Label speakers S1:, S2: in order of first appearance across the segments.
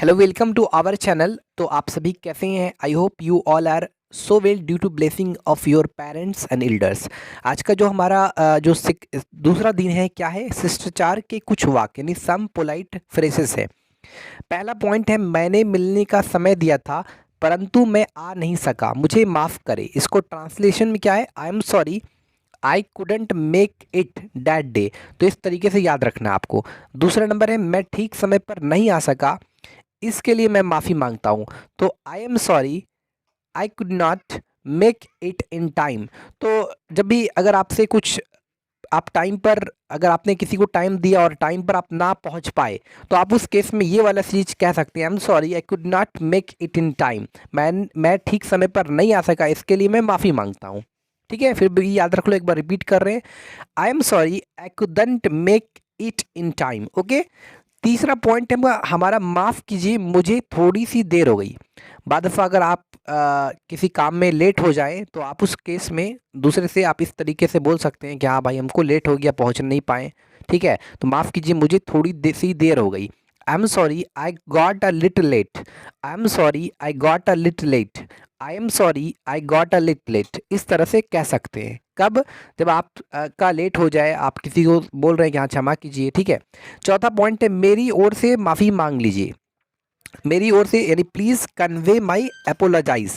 S1: Hello welcome to our channel. तो आप सभी कैसे हैं? I hope you all are so well due to blessing of your parents and elders. आज का जो हमारा दूसरा दिन है, क्या है? शिष्टाचार के कुछ वाक्य यानी सम पोलाइट फ्रेसेस है। पहला पॉइंट है, मैंने मिलने का समय दिया था परंतु मैं आ नहीं सका, मुझे माफ़ करें। इसको ट्रांसलेशन में क्या है? I am sorry I couldn't make it that day. तो इस तरीके से याद रखना है आपको। दूसरा नंबर है, मैं ठीक समय पर नहीं आ सका, इसके लिए मैं माफ़ी मांगता हूँ। तो आई am sorry I could not make it in time. तो जब भी अगर आपसे कुछ आप टाइम पर, अगर आपने किसी को टाइम दिया और टाइम पर आप ना पहुंच पाए, तो आप उस केस में ये वाला चीज़ कह सकते हैं, आई am sorry I could not make it in time. मैं ठीक समय पर नहीं आ सका, इसके लिए मैं माफ़ी मांगता हूँ। ठीक है, फिर भी याद रख लो, एक बार रिपीट कर रहे हैं, आई am sorry I couldn't make it in time. Okay. तीसरा पॉइंट है हमारा, माफ़ कीजिए मुझे थोड़ी सी देर हो गई। बाद दफ़ा अगर आप किसी काम में लेट हो जाए तो आप उस केस में दूसरे से आप इस तरीके से बोल सकते हैं कि हाँ भाई हमको लेट हो गया, पहुंच नहीं पाए। ठीक है, तो माफ़ कीजिए मुझे थोड़ी सी देर हो गई। I am sorry I got a little late. I am sorry I got a little late. I am sorry I got a little late. इस तरह से कह सकते हैं। कब? जब आप का लेट हो जाए, आप किसी को बोल रहे हैं कि हाँ क्षमा कीजिए। ठीक है। चौथा पॉइंट है, मेरी ओर से माफ़ी मांग लीजिए। मेरी ओर से यानी प्लीज़ कन्वे माई अपोलोजाइज।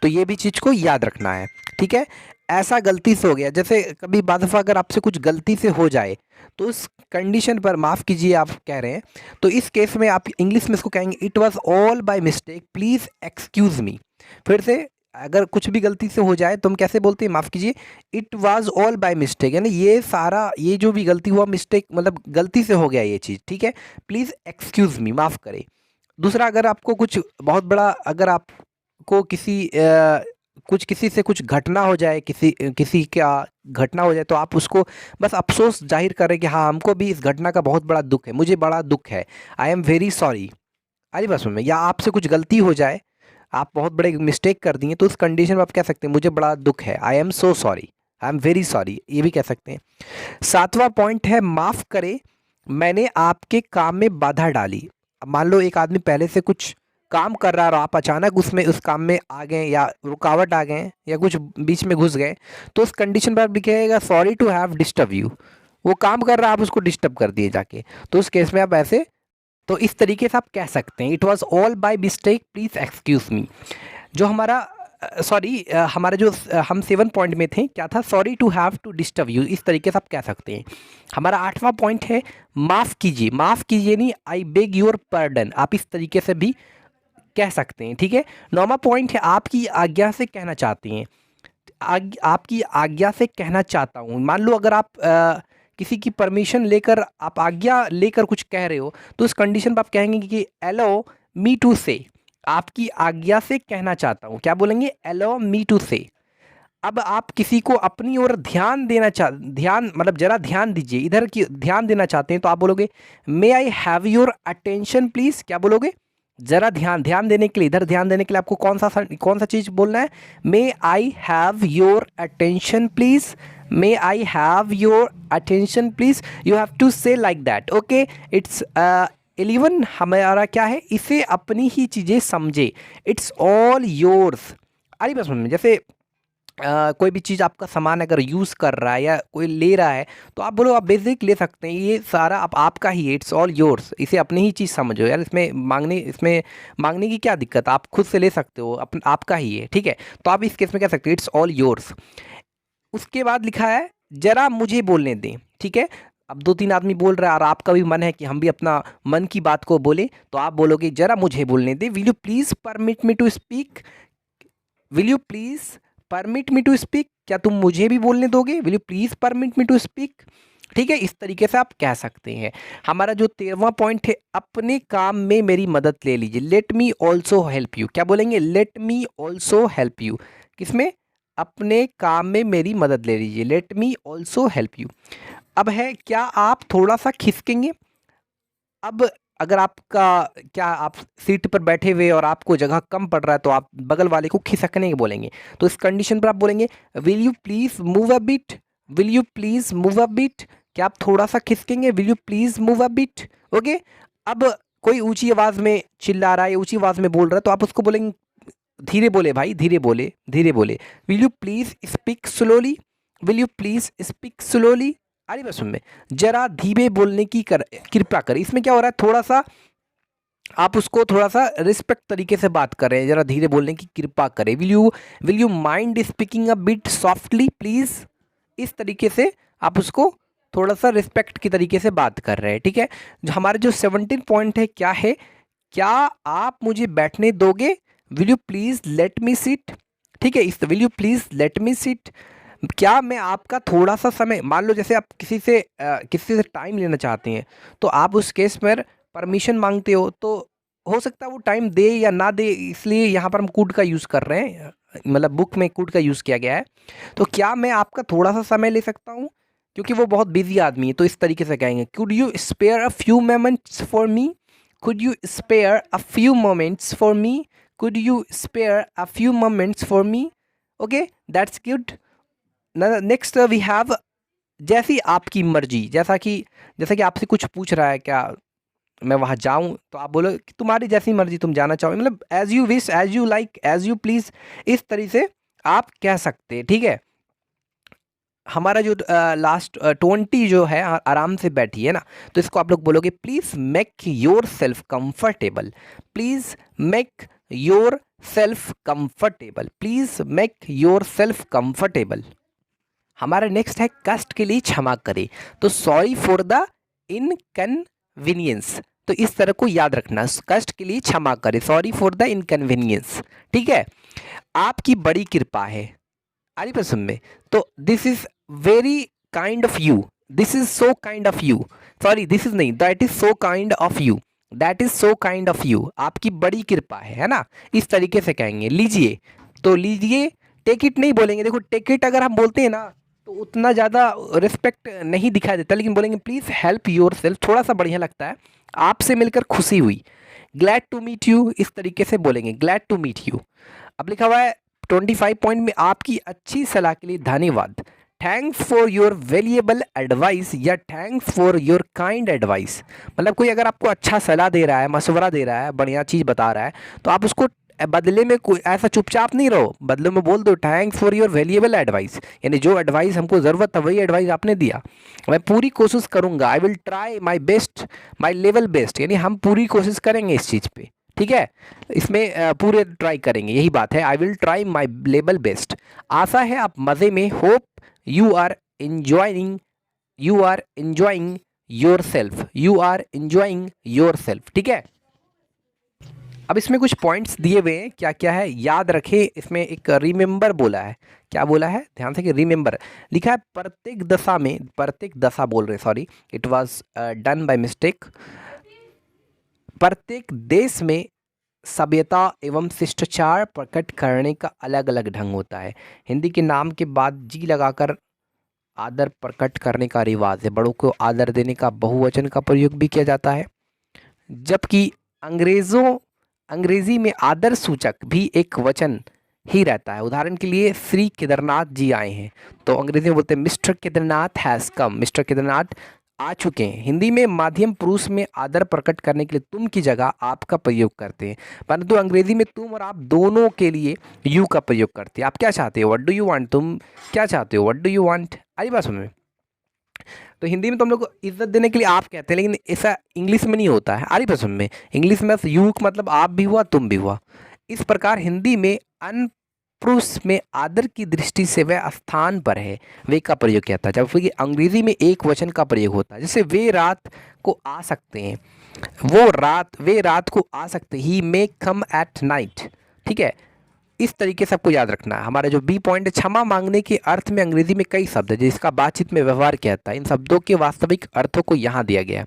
S1: तो ये भी चीज़ को याद रखना है। ठीक है। ऐसा गलती से हो गया, जैसे कभी बाद दफ़ा अगर आपसे कुछ गलती से हो जाए तो उस कंडीशन पर माफ़ कीजिए आप कह रहे हैं, तो इस केस में आप इंग्लिश में इसको कहेंगे, it was all by mistake please excuse me. फिर से, अगर कुछ भी गलती से हो जाए तो हम कैसे बोलते हैं? माफ़ कीजिए, it was all by mistake, यानी ये सारा, ये जो भी गलती हुआ, मिस्टेक मतलब गलती से हो गया ये चीज़। ठीक है। प्लीज़ एक्सक्यूज़ मी, माफ़ करें। दूसरा, अगर आपको कुछ बहुत बड़ा, अगर आपको कुछ किसी से कुछ घटना हो जाए, किसी का घटना हो जाए, तो आप उसको बस अफ़सोस ज़ाहिर करें कि हाँ हमको भी इस घटना का बहुत बड़ा दुःख है, मुझे बड़ा दुःख है, आई एम वेरी सॉरी। अरे बस में, या आपसे कुछ गलती हो जाए, आप बहुत बड़े मिस्टेक कर दिए, तो उस कंडीशन में आप कह सकते हैं मुझे बड़ा दुःख है, I am so sorry, I am very sorry, ये भी कह सकते हैं। सातवां पॉइंट है, माफ़ करें मैंने आपके काम में बाधा डाली। अब मान लो एक आदमी पहले से कुछ काम कर रहा है और आप अचानक उसमें उस काम में आ गए, या रुकावट आ गए, या कुछ बीच में घुस गए, तो उस कंडीशन पर आप लिखिएगा, sorry to have disturb you. वो काम कर रहा है, आप उसको डिस्टर्ब कर दिए जाके, तो उस केस में आप ऐसे, तो इस तरीके से आप कह सकते हैं, it was all by mistake please excuse me. जो हमारा सॉरी हमारे जो हम 7 पॉइंट में थे, क्या था? Sorry to have to disturb you. इस तरीके से आप कह सकते हैं। हमारा 8वां पॉइंट है, माफ़ कीजिए। माफ़ कीजिए नहीं, आई बेग योर पार्डन, आप इस तरीके से भी कह सकते हैं। ठीक है। 9वां पॉइंट है, आपकी आज्ञा से कहना चाहते हैं। आपकी आज्ञा से कहना चाहता हूँ, मान लो अगर आप किसी की परमिशन लेकर, आप आज्ञा लेकर कुछ कह रहे हो, तो उस कंडीशन पर आप कहेंगे कि अलाउ मी टू से, आपकी आज्ञा से कहना चाहता हूँ। क्या बोलेंगे? अलाउ मी टू से। अब आप किसी को अपनी ओर ध्यान मतलब जरा ध्यान दीजिए, इधर की ध्यान देना चाहते हैं, तो आप बोलोगे may I have your attention please. क्या बोलोगे? जरा ध्यान देने के लिए, इधर ध्यान देने के लिए आपको कौन सा चीज़ बोलना है? May I have your attention please. May I have your attention please, you have to say like that. Okay. It's 11 हमारा क्या है? इसे अपनी ही चीज़ें समझे, इट्स ऑल योर्स। अरे बस में, जैसे कोई भी चीज़ आपका सामान अगर यूज़ कर रहा है या कोई ले रहा है, तो आप बोलो, आप बेसिक ले सकते हैं, ये सारा आप आपका ही है, इट्स ऑल योर्स। इसे अपनी ही चीज़ समझो यार, इसमें मांगने की क्या दिक्कत? आप खुद से ले सकते हो, आपका ही है। ठीक है। तो आप इस केस में कह सकते हो, इट्स ऑल योर्स। उसके बाद लिखा है, जरा मुझे बोलने दें। ठीक है। अब 2-3 आदमी बोल रहा है और आपका भी मन है कि हम भी अपना मन की बात को बोले, तो आप बोलोगे जरा मुझे बोलने दें। Will you please permit me to speak. Will you please permit me to speak, क्या तुम मुझे भी बोलने दोगे? Will you please permit me to speak. ठीक है, इस तरीके से आप कह सकते हैं। हमारा जो 13वां पॉइंट है, अपने काम में मेरी मदद ले लीजिए। Let me also help you. क्या बोलेंगे? Let me also help you. किसमें? अपने काम में मेरी मदद ले लीजिए। Let me also help you. अब है, क्या आप थोड़ा सा खिसकेंगे? अब अगर आपका, क्या आप सीट पर बैठे हुए और आपको जगह कम पड़ रहा है, तो आप बगल वाले को खिसकने के बोलेंगे। तो इस कंडीशन पर आप बोलेंगे, will you please move a bit. Will you please move a bit. क्या आप थोड़ा सा खिसकेंगे? Will you please move a bit. Okay. अब कोई ऊंची आवाज़ में चिल्ला रहा है, ऊंची आवाज़ में बोल रहा है, तो आप उसको बोलेंगे धीरे बोले भाई, धीरे बोले, धीरे बोले। Will you please speak slowly, will you please speak slowly. अरे बस में जरा धीरे बोलने की कृपा करें। इसमें क्या हो रहा है, थोड़ा सा आप उसको थोड़ा सा रिस्पेक्ट तरीके से बात कर रहे हैं, जरा धीरे बोलने की कृपा करें। Will you mind speaking a bit softly please. इस तरीके से आप उसको थोड़ा सा रिस्पेक्ट की तरीके से बात कर रहे हैं, ठीक है। जो हमारे जो 17 पॉइंट है क्या है, क्या आप मुझे बैठने दोगे, will you please let me sit, ठीक है। इस will you please let me sit, क्या मैं आपका थोड़ा सा समय, मान लो जैसे आप किसी से टाइम लेना चाहते हैं, तो आप उस केस में परमिशन मांगते हो, तो हो सकता है वो टाइम दे या ना दे, इसलिए यहाँ पर हम कुड का यूज़ कर रहे हैं, मतलब बुक में कुड का यूज़ किया गया है। तो क्या मैं आपका थोड़ा सा समय ले सकता हूँ, क्योंकि वो बहुत बिजी आदमी है, तो इस तरीके से कहेंगे could you spare a few moments for me, could you spare a few moments for me, could you spare a few moments for me. Okay, that's good. Next we have जैसी आपकी मर्जी, जैसा कि आपसे कुछ पूछ रहा है, क्या मैं वहाँ जाऊँ, तो आप बोलो कि तुम्हारी जैसी मर्जी, तुम जाना चाहो, मतलब as you wish, as you like, as you please, इस तरीके से आप कह सकते हैं, ठीक है। हमारा जो लास्ट 20 जो है आराम से बैठी है ना, तो इसको आप लोग बोलोगे please make your self comfortable, please make your self comfortable, please make your self comfortable. हमारा नेक्स्ट है कष्ट के लिए क्षमा करें, तो सॉरी फॉर द इनकन्वीनियंस। तो इस तरह को याद रखना, कष्ट के लिए क्षमा करें, सॉरी फॉर द इनकन्वीनियंस, ठीक है। आपकी बड़ी कृपा है, आरी पसंद में, तो this is very kind of you, this is so kind of you, sorry this is नहीं, that is so kind of you, that is so kind of you, आपकी बड़ी कृपा है ना, इस तरीके से कहेंगे। लीजिए, तो लीजिए, टेक इट नहीं बोलेंगे। देखो टेक इट अगर हम बोलते हैं ना, तो उतना ज़्यादा रिस्पेक्ट नहीं दिखाई देता, लेकिन बोलेंगे प्लीज़ हेल्प योर सेल्फ, थोड़ा सा बढ़िया लगता है, आपसे मिलकर खुशी हुई। ग्लैड टू मीट यू, इस तरीके से बोलेंगे, ग्लैड टू मीट यू। अब लिखा हुआ है 25 पॉइंट में, आपकी अच्छी सलाह के लिए धन्यवाद, thanks for your valuable advice, या thanks for your kind advice. मतलब कोई अगर आपको अच्छा सलाह दे रहा है, मशवरा दे रहा है, बढ़िया चीज़ बता रहा है, तो आप उसको बदले में कोई ऐसा चुपचाप नहीं रहो, बदले में बोल दो thanks for your valuable advice, यानी जो एडवाइस हमको ज़रूरत था वही एडवाइस आपने दिया, मैं पूरी कोशिश करूँगा, आई will try my best, my level best, यानी हम पूरी कोशिश करेंगे इस चीज़ पे, ठीक है। इसमें पूरे ट्राई करेंगे, यही बात है, I will try my level best. आशा है आप मज़े में, hope you are enjoying, you are enjoying yourself, you are enjoying yourself, ठीक है। अब इसमें कुछ पॉइंट्स दिए हुए हैं, क्या क्या है याद रखें। इसमें एक रिमेंबर बोला है, क्या बोला है, ध्यान से कि रिमेंबर लिखा है, प्रत्येक दशा में, प्रत्येक दशा बोल रहे, sorry it was done by mistake. प्रत्येक देश में सभ्यता एवं शिष्टाचार प्रकट करने का अलग अलग ढंग होता है। हिंदी के नाम के बाद जी लगाकर आदर प्रकट करने का रिवाज है, बड़ों को आदर देने का बहुवचन का प्रयोग भी किया जाता है, जबकि अंग्रेजी में आदर सूचक भी एक वचन ही रहता है। उदाहरण के लिए श्री केदारनाथ जी आए हैं, तो अंग्रेजी में बोलते हैं mister Kedarnath has come, mister Kedarnath आ चुके हैं। हिंदी में माध्यम पुरुष में आदर प्रकट करने के लिए तुम की जगह आप का प्रयोग करते हैं, परंतु अंग्रेजी में तुम और आप दोनों के लिए यू का प्रयोग करते हैं। आप क्या चाहते हो, व्हाट डू यू वांट, तुम क्या चाहते हो, व्हाट डू यू वांट, आई बात समझ में। तो हिंदी में तो हम लोग इज्जत देने के लिए आप कहते हैं, लेकिन ऐसा इंग्लिश में नहीं होता है, आ रही पसंद में। इंग्लिश में यू मतलब आप भी हुआ, तुम भी हुआ। इस प्रकार हिंदी में पुरुष में आदर की दृष्टि से वह स्थान पर है, वे का प्रयोग किया था, जबकि अंग्रेजी में एक वचन का प्रयोग होता है। जैसे वे रात को आ सकते हैं, वे रात को आ सकते, ही मे कम एट नाइट, ठीक है। इस तरीके से आपको याद रखना है। हमारा जो बी पॉइंट है, क्षमा मांगने के अर्थ में अंग्रेजी में कई शब्द है जिसका बातचीत में व्यवहार किया जाता है, इन शब्दों के वास्तविक अर्थों को यहाँ दिया गया है।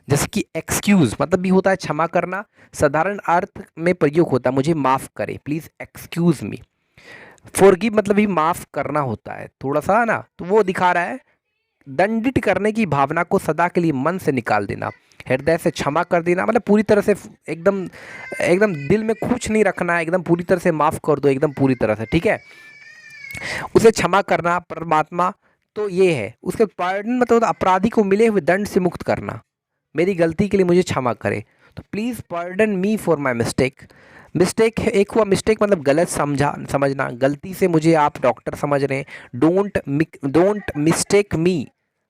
S1: जैसे कि एक्सक्यूज़ मतलब भी होता है क्षमा करना, साधारण अर्थ में प्रयोग होता है मुझे माफ़ करें, प्लीज़ एक्सक्यूज़ मी। फॉरगिव मतलब भी माफ़ करना होता है, थोड़ा सा ना, तो वो दिखा रहा है दंडित करने की भावना को सदा के लिए मन से निकाल देना, हृदय से क्षमा कर देना, मतलब पूरी तरह से एकदम एकदम दिल में कुछ नहीं रखना, एकदम पूरी तरह से माफ़ कर दो, एकदम पूरी तरह से, ठीक है। उसे क्षमा करना परमात्मा, तो ये है उसके पार्डन मतलब अपराधी को मिले हुए दंड से मुक्त करना, मेरी गलती के लिए मुझे क्षमा करे, तो please pardon me for my mistake. Mistake एक हुआ, मिस्टेक मतलब गलत समझना, गलती से मुझे आप डॉक्टर समझ रहे हैं। Don't mistake me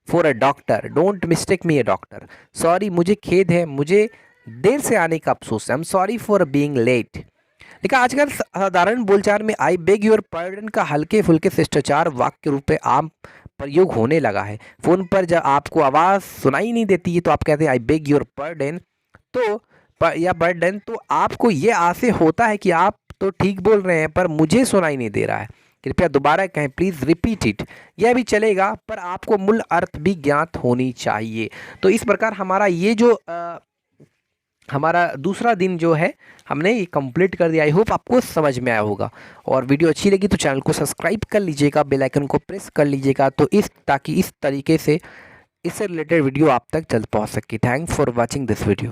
S1: for a doctor, don't mistake me a doctor. Sorry, मुझे खेद है, मुझे देर से आने का अफसोस है। I am sorry for being late. लेकिन आजकल साधारण बोलचाल में आई बेग योर पार्डन का हल्के फुल्के शिष्टाचार वाक्य रूप में आम प्रयोग होने लगा है। फ़ोन पर जब आपको आवाज़ सुनाई नहीं देती है तो आप कहते हैं आई बेग योर पार्डन, तो या बर्डन, तो आपको ये आशय होता है कि आप तो ठीक बोल रहे हैं पर मुझे सुनाई नहीं दे रहा है, कृपया दोबारा कहें, प्लीज़ रिपीट इट। यह भी चलेगा पर आपको मूल अर्थ भी ज्ञात होनी चाहिए। तो इस प्रकार हमारा ये जो हमारा दूसरा दिन जो है हमने ये कंप्लीट कर दिया। आई होप आपको समझ में आया होगा, और वीडियो अच्छी लगी तो चैनल को सब्सक्राइब कर लीजिएगा, बेल आइकन को प्रेस कर लीजिएगा, तो ताकि इस तरीके से इससे रिलेटेड वीडियो आप तक जल्द पहुंच सके। Thanks for watching this video.